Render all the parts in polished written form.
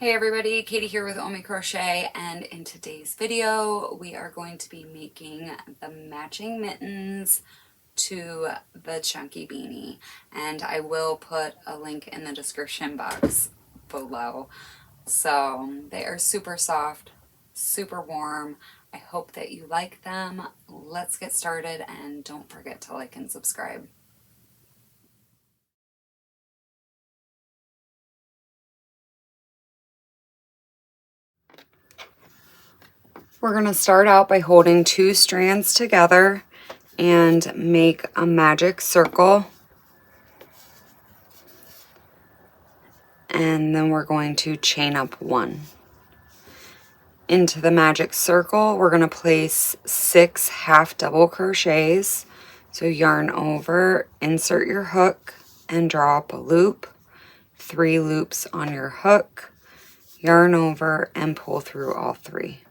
Hey everybody, Katie here with Omi Crochet, and in today's video we are going to be making the matching mittens to the chunky beanie, and I will put a link in the description box below. So they are super soft, super warm. I hope that you like them. Let's get started, and don't forget to like and subscribe. We're going to start out by holding 2 strands together and make a magic circle. And then we're going to chain up 1. Into the magic circle, we're going to place 6 half double crochets. So yarn over, insert your hook, and draw up a loop. 3 loops on your hook, yarn over, and pull through all 3.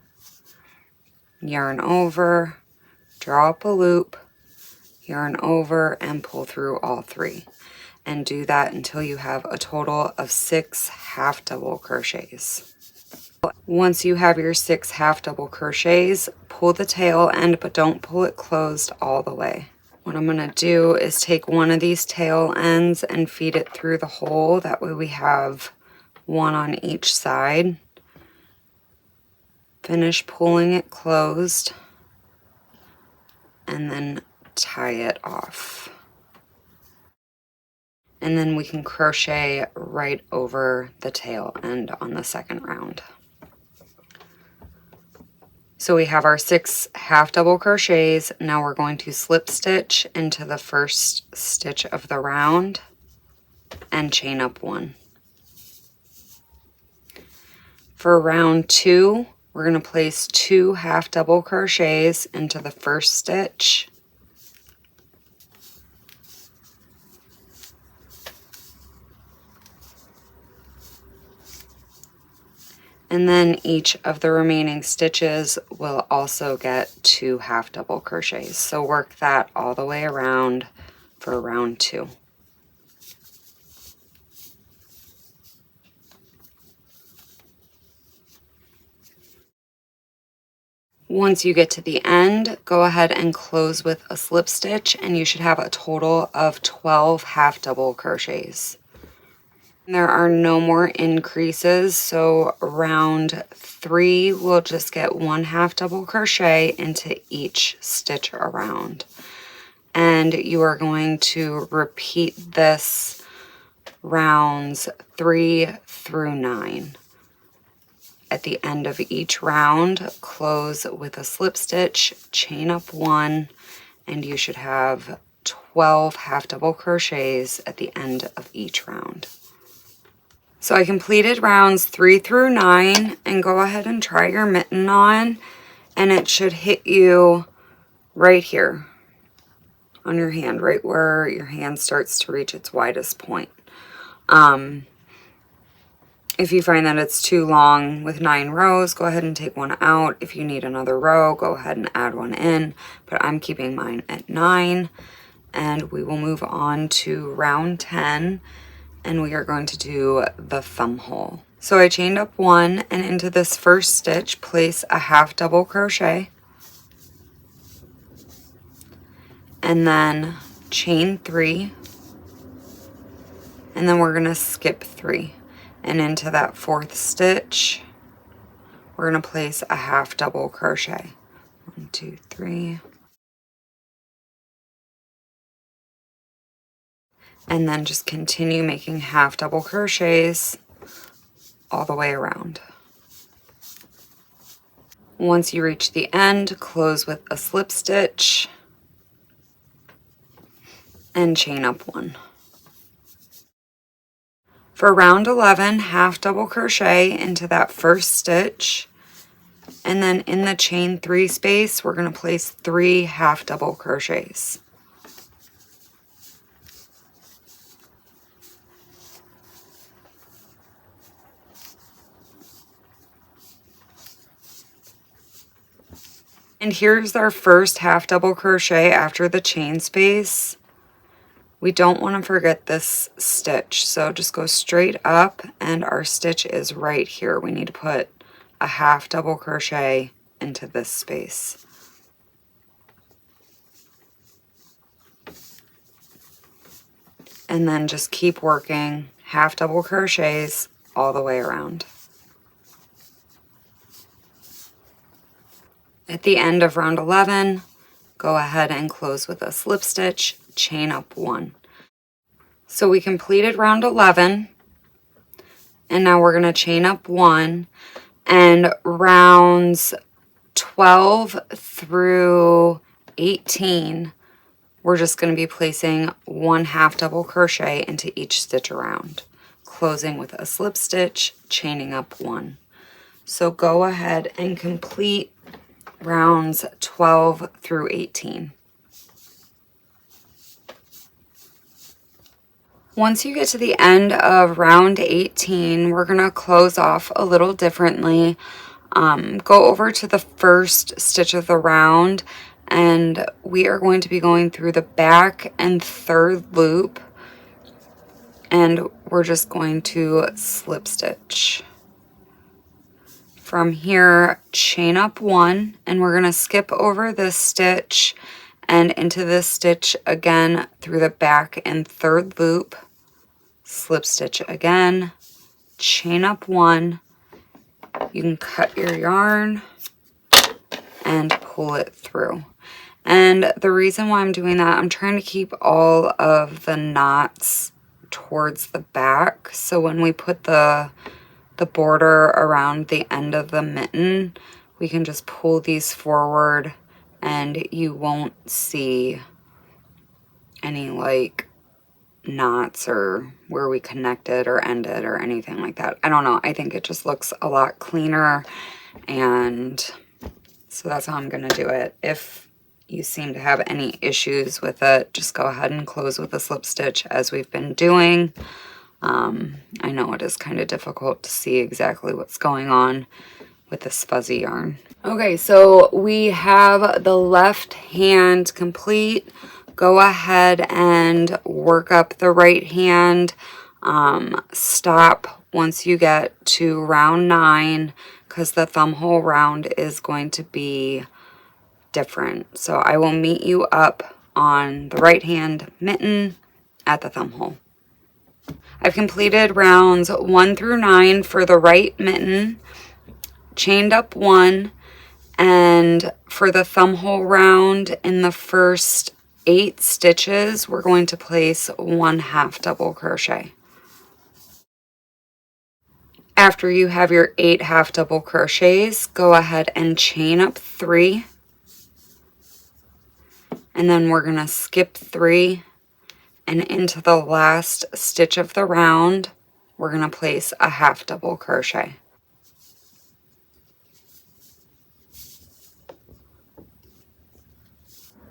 Yarn over, draw up a loop, yarn over, and pull through all 3. And do that until you have a total of 6 half double crochets. Once you have your 6 half double crochets, pull the tail end, but don't pull it closed all the way. What I'm going to do is take one of these tail ends and feed it through the hole. That way we have one on each side. Finish pulling it closed and then tie it off. And then we can crochet right over the tail end on the second round. So we have our 6 half double crochets. Now we're going to slip stitch into the first stitch of the round and chain up 1. For round 2, we're going to place 2 half double crochets into the first stitch. And then each of the remaining stitches will also get 2 half double crochets. So work that all the way around for round 2. Once you get to the end, go ahead and close with a slip stitch, and you should have a total of 12 half double crochets. There are no more increases, so round 3 we'll just get 1 half double crochet into each stitch around. And you are going to repeat this rounds 3 through 9. At the end of each round, close with a slip stitch, chain up 1, and you should have 12 half double crochets at the end of each round. So I completed rounds 3 through 9, and go ahead and try your mitten on, and it should hit you right here on your hand, right where your hand starts to reach its widest point. If you find that it's too long with 9 rows, go ahead and take one out. If you need another row, go ahead and add one in, but I'm keeping mine at 9, and we will move on to round 10, and we are going to do the thumb hole. So I chained up 1, and into this first stitch, place a half double crochet, and then chain 3, and then we're going to skip 3. And into that 4th stitch, we're going to place a half double crochet. 1, 2, 3. And then just continue making half double crochets all the way around. Once you reach the end, close with a slip stitch and chain up 1. For round 11, half double crochet into that first stitch, and then in the chain 3 space, we're going to place 3 half double crochets. And here's our first half double crochet after the chain space. We don't want to forget this stitch, so just go straight up, and our stitch is right here. We need to put a half double crochet into this space. And then just keep working half double crochets all the way around. At the end of round 11, go ahead and close with a slip stitch, chain up 1. So we completed round 11, and now we're going to chain up 1, and rounds 12 through 18, we're just going to be placing 1 half double crochet into each stitch around, closing with a slip stitch, chaining up 1. So go ahead and complete rounds 12 through 18. Once you get to the end of round 18, we're going to close off a little differently. Go over to the first stitch of the round, and we are going to be going through the back and third loop, and we're just going to slip stitch. From here, chain up 1, and we're going to skip over this stitch and into this stitch again through the back and third loop, slip stitch again, chain up 1. You can cut your yarn and pull it through. And the reason why I'm doing that, I'm trying to keep all of the knots towards the back, so when we put the border around the end of the mitten, we can just pull these forward and you won't see any like knots or where we connected or ended or anything like that. I don't know, I think it just looks a lot cleaner, and so that's how I'm gonna do it. If you seem to have any issues with it, just go ahead and close with a slip stitch as we've been doing. I know it is kind of difficult to see exactly what's going on with this fuzzy yarn. Okay, so we have the left hand complete. Go ahead and work up the right hand. Stop once you get to round 9, because the thumb hole round is going to be different. So I will meet you up on the right hand mitten at the thumb hole. I've completed rounds 1 through 9 for the right mitten, chained up 1, and for the thumb hole round in the first 8 stitches, we're going to place 1 half double crochet. After you have your 8 half double crochets, go ahead and chain up 3, and then we're going to skip 3, and into the last stitch of the round, we're going to place a half double crochet.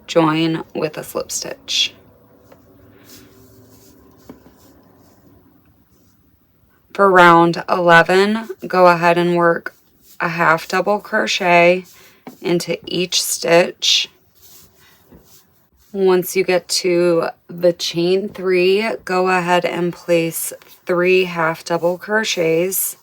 Join with a slip stitch. For round 11, go ahead and work a half double crochet into each stitch. Once you get to the chain 3, go ahead and place 3 half double crochets.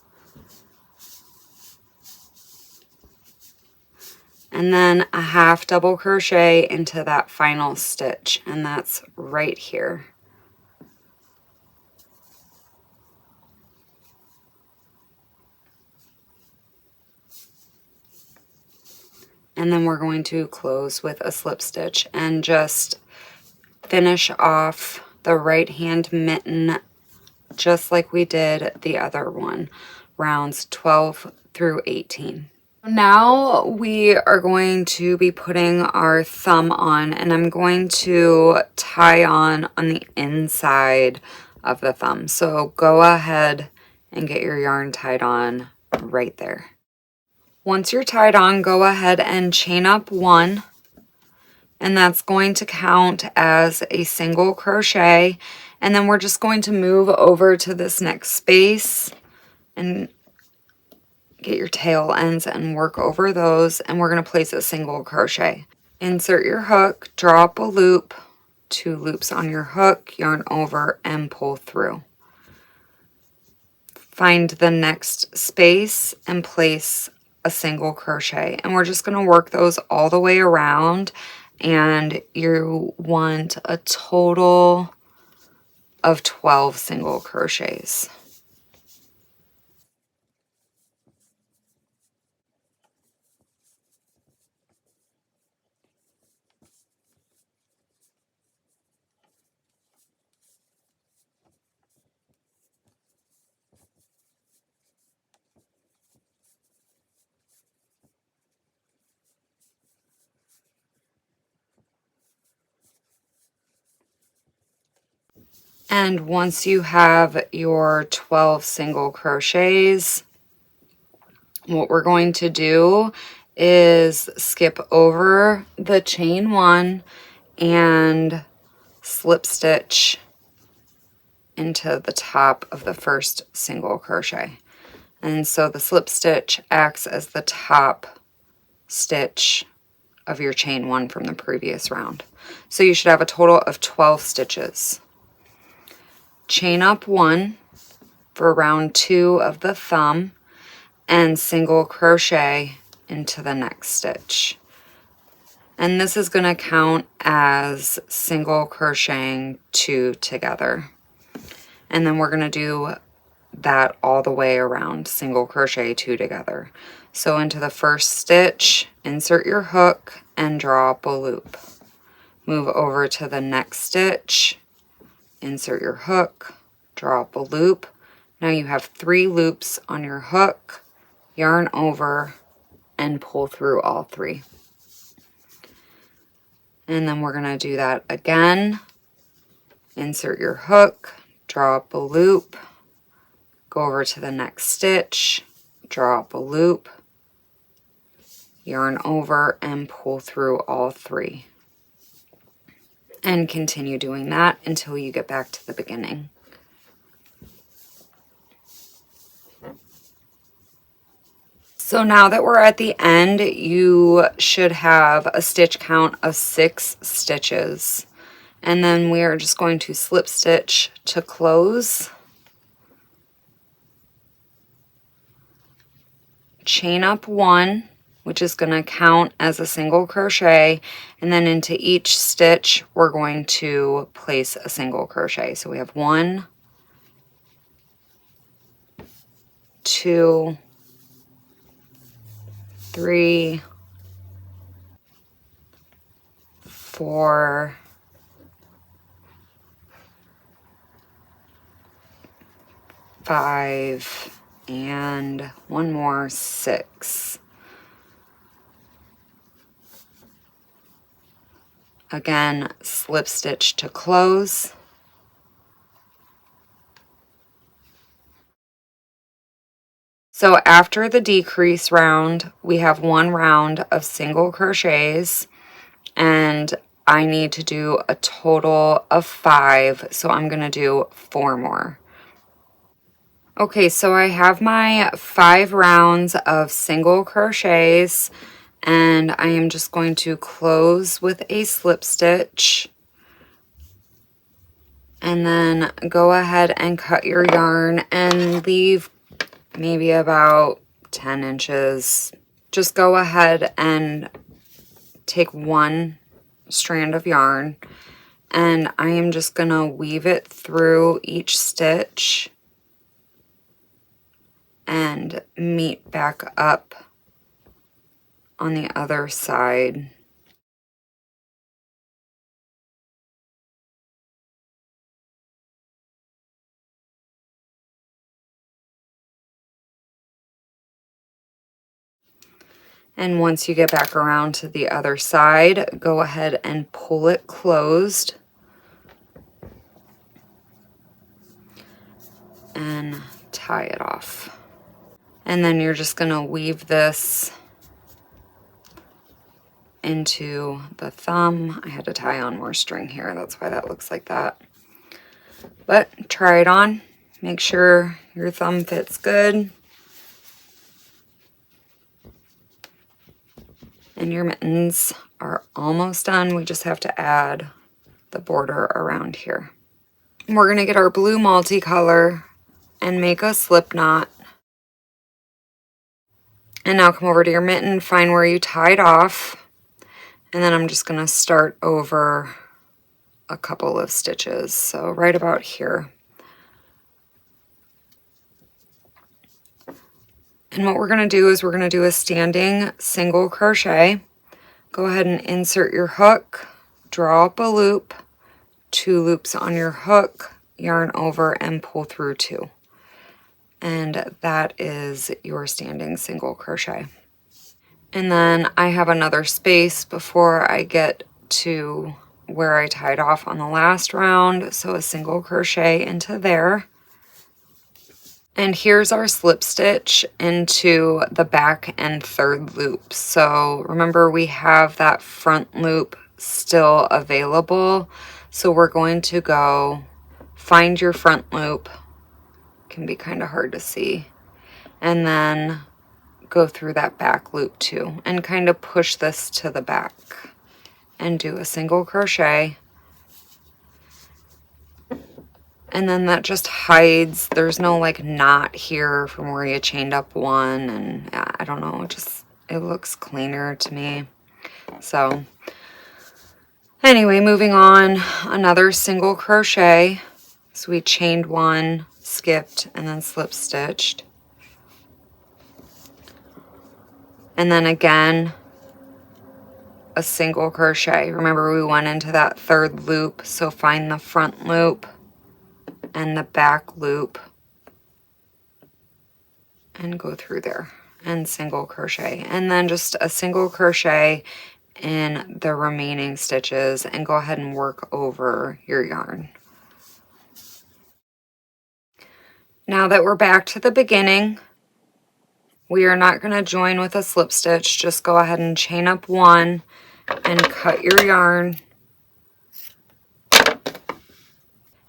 And then a half double crochet into that final stitch, and that's right here. And then we're going to close with a slip stitch and just finish off the right hand mitten just like we did the other one, rounds 12 through 18. Now we are going to be putting our thumb on, and I'm going to tie on the inside of the thumb. So go ahead and get your yarn tied on right there. Once you're tied on, go ahead and chain up 1, and that's going to count as a single crochet. And then we're just going to move over to this next space and get your tail ends and work over those, and we're going to place a single crochet. Insert your hook, draw up a loop, 2 loops on your hook, yarn over, and pull through. Find the next space and place a single crochet, and we're just going to work those all the way around, and you want a total of 12 single crochets. And once you have your 12 single crochets, what we're going to do is skip over the chain 1 and slip stitch into the top of the first single crochet. And so the slip stitch acts as the top stitch of your chain 1 from the previous round. So you should have a total of 12 stitches. Chain up 1 for round 2 of the thumb and single crochet into the next stitch. And this is going to count as single crocheting 2 together. And then we're going to do that all the way around, single crochet 2 together. So into the first stitch, insert your hook and draw up a loop. Move over to the next stitch, insert your hook, draw up a loop. Now you have 3 loops on your hook, yarn over, and pull through all 3. And then we're going to do that again. Insert your hook, draw up a loop, go over to the next stitch, draw up a loop, yarn over, and pull through all 3. And continue doing that until you get back to the beginning. So now that we're at the end, you should have a stitch count of 6 stitches. And then we are just going to slip stitch to close, chain up 1, which is going to count as a single crochet, and then into each stitch we're going to place a single crochet. So we have 1, 2, 3, 4, 5, and one more, 6. Again, slip stitch to close. So after the decrease round, we have 1 round of single crochets, and I need to do a total of 5, so I'm going to do 4 more. Okay, so I have my 5 rounds of single crochets, and I am just going to close with a slip stitch, and then go ahead and cut your yarn and leave maybe about 10 inches. Just go ahead and take 1 strand of yarn, and I am just gonna weave it through each stitch and meet back up on the other side. And once you get back around to the other side, go ahead and pull it closed and tie it off. And then you're just gonna weave this into the thumb. I had to tie on more string here, that's why that looks like that. But try it on, make sure your thumb fits good. And your mittens are almost done. We just have to add the border around here. We're going to get our blue multicolor and make a slip knot. And now come over to your mitten, find where you tied off, and then I'm just going to start over a couple of stitches, so right about here. And what we're going to do is we're going to do a standing single crochet. Go ahead and insert your hook, draw up a loop, 2 loops on your hook, yarn over and pull through 2. And that is your standing single crochet. And then I have another space before I get to where I tied off on the last round, so a single crochet into there. And here's our slip stitch into the back and 3rd loop. So remember, we have that front loop still available, so we're going to go find your front loop. Can be kind of hard to see, and then go through that back loop too, and kind of push this to the back and do a single crochet. And then that just hides, there's no like knot here from where you chained up 1, and I don't know, it looks cleaner to me. So anyway, moving on, another single crochet. So we chained 1, skipped, and then slip stitched. And then again, a single crochet. Remember, we went into that 3rd loop, so find the front loop and the back loop and go through there and single crochet, and then just a single crochet in the remaining stitches, and go ahead and work over your yarn. Now that we're back to the beginning, we are not going to join with a slip stitch. Just go ahead and chain up 1 and cut your yarn,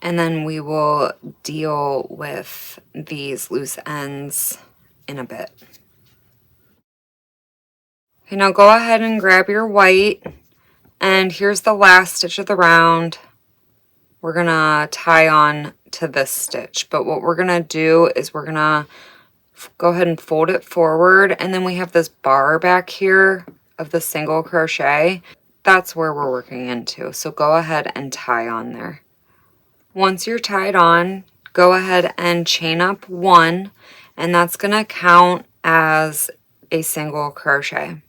and then we will deal with these loose ends in a bit. Okay, now go ahead and grab your white, and here's the last stitch of the round. We're gonna tie on to this stitch, but what we're gonna do is we're gonna go ahead and fold it forward, and then we have this bar back here of the single crochet. That's where we're working into, so go ahead and tie on there. Once you're tied on, go ahead and chain up 1, and that's gonna count as a single crochet.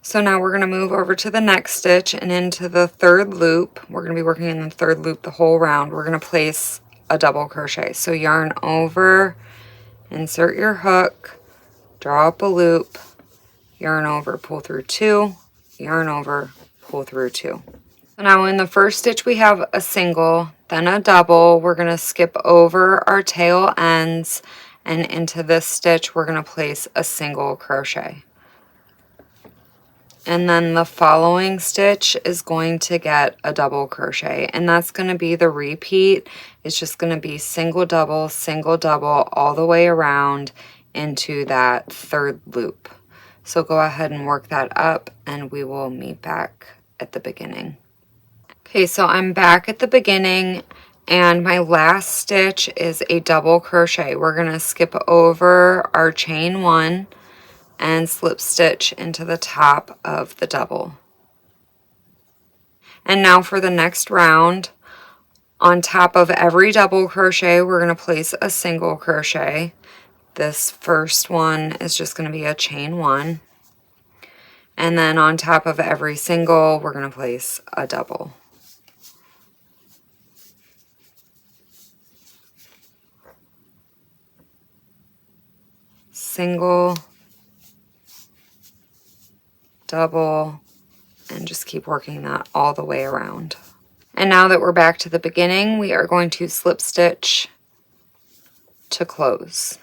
So now we're gonna move over to the next stitch and into the 3rd loop. We're gonna be working in the 3rd loop the whole round. We're gonna place a double crochet. So yarn over, insert your hook, draw up a loop, yarn over, pull through 2, yarn over, pull through 2. So now in the first stitch we have a single, then a double. We're going to skip over our tail ends, and into this stitch we're going to place a single crochet. And then the following stitch is going to get a double crochet, and that's going to be the repeat. It's just going to be single double all the way around into that 3rd loop. So go ahead and work that up, and we will meet back at the beginning. Okay, so I'm back at the beginning, and my last stitch is a double crochet. We're going to skip over our chain 1 and slip stitch into the top of the double. And now for the next round, on top of every double crochet we're going to place a single crochet. This first one is just going to be a chain 1, and then on top of every single we're going to place a double. Single, double, and just keep working that all the way around. And now that we're back to the beginning, we are going to slip stitch to close.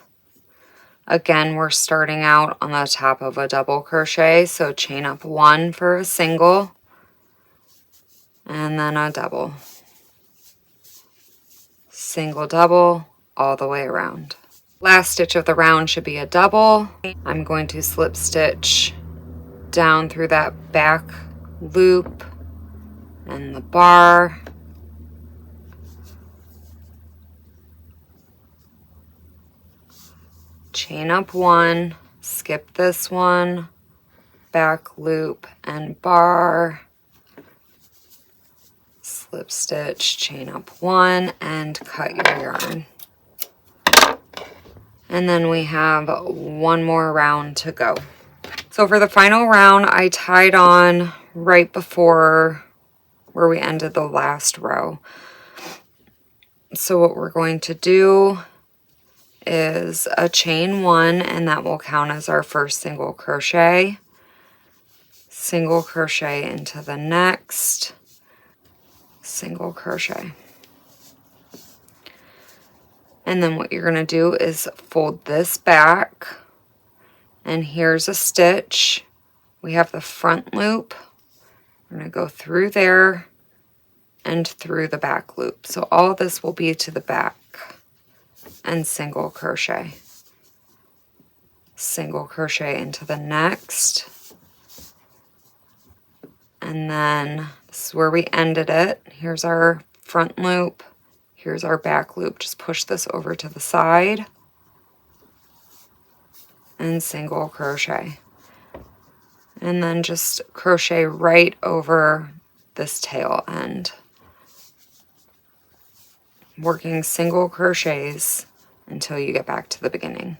Again, we're starting out on the top of a double crochet, so chain up 1 for a single, and then a double. Single, double, all the way around. Last stitch of the round should be a double. I'm going to slip stitch down through that back loop and the bar, chain up 1, skip this one, back loop and bar, slip stitch, chain up 1, and cut your yarn. And then we have one more round to go. So for the final round, I tied on right before where we ended the last row. So what we're going to do is a chain 1, and that will count as our first single crochet. Single crochet into the next, single crochet. And then what you're going to do is fold this back, and here's a stitch. We have the front loop. We're going to go through there and through the back loop. So all this will be to the back, and single crochet. Single crochet into the next. And then this is where we ended it. Here's our front loop. Here's our back loop. Just push this over to the side and single crochet. And then just crochet right over this tail end. Working single crochets until you get back to the beginning.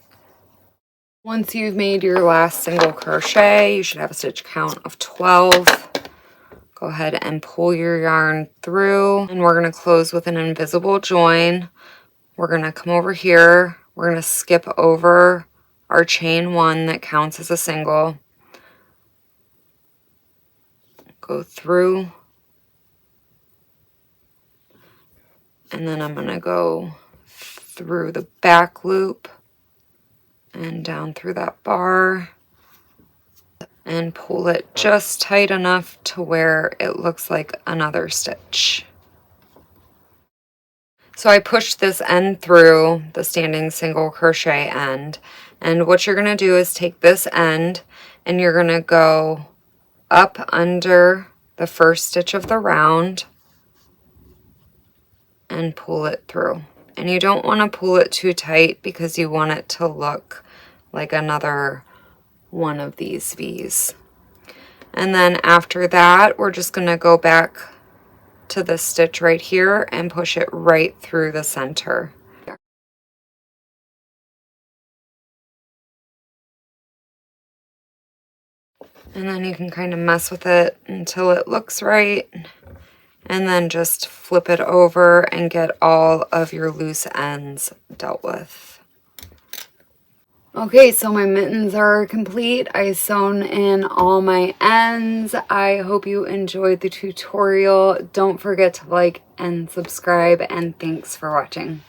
Once you've made your last single crochet, you should have a stitch count of 12. Go ahead and pull your yarn through, and we're going to close with an invisible join. We're going to come over here. We're going to skip over our chain 1 that counts as a single. Go through. And then I'm going to go through the back loop and down through that bar. And pull it just tight enough to where it looks like another stitch. So I pushed this end through the standing single crochet end, and what you're going to do is take this end and you're going to go up under the first stitch of the round and pull it through. And you don't want to pull it too tight because you want it to look like another one of these V's. And then after that, we're just going to go back to this stitch right here and push it right through the center. And then you can kind of mess with it until it looks right, and then just flip it over and get all of your loose ends dealt with. Okay, so my mittens are complete. I sewn in all my ends. I hope you enjoyed the tutorial. Don't forget to like and subscribe, and thanks for watching.